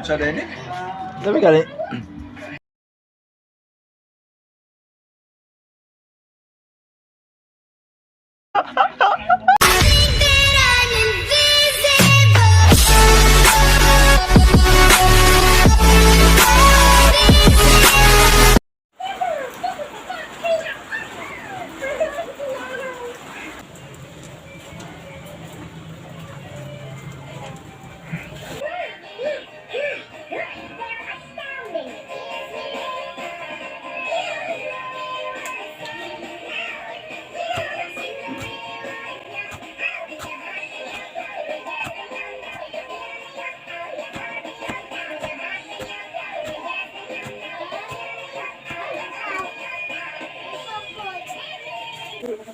Sardines? Sabi kali.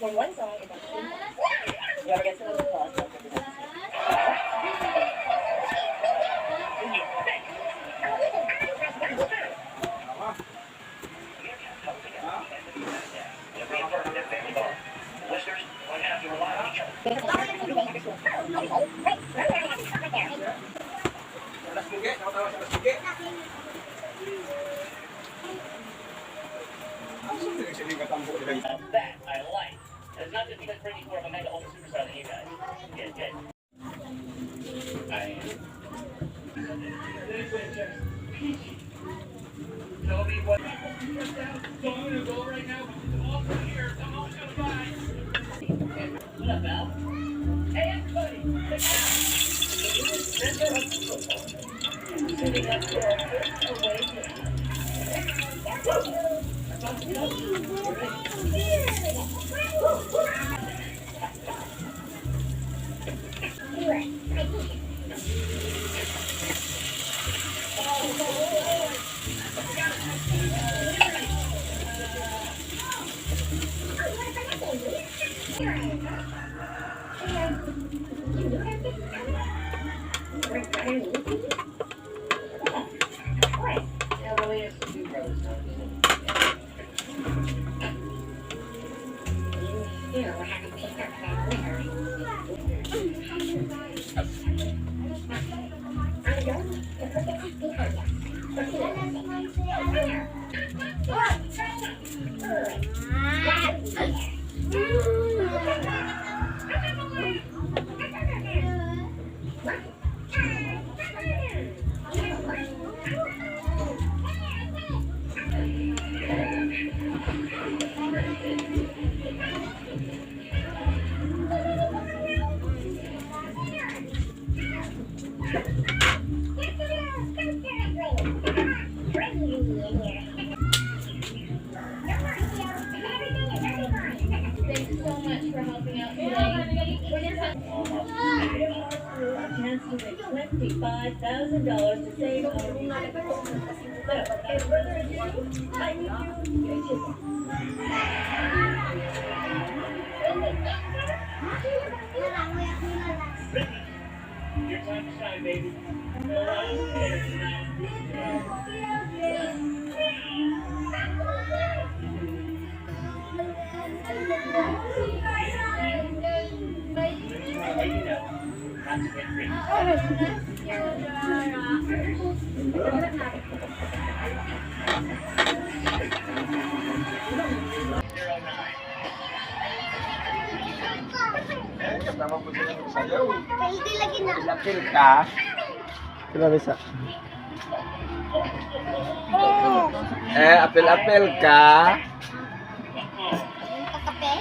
One song, you ever get to know the cost of the that I like. It's not just because Brittany's more of a mega ultra superstar than you guys. Good, good. I am. Toby, what? So I'm gonna go right now. All from here. Come on, goodbye. What up, Val? Hey, everybody. Sitting up there, Thanks so much for helping out today. A chance to win $25,000 to save our music. So, without further ado, I need you to your time to shine, baby. Tama po sila magsayaw. Hindi lagi na. Lapil ka. Grabe sa. Apel-apel ka. Kape?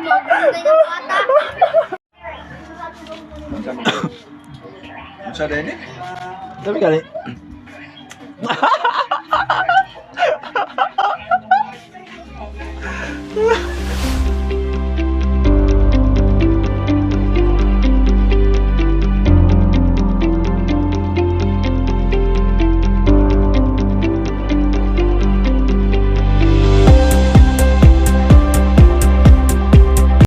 Maganda yung bata. Sardines? Sabi kali.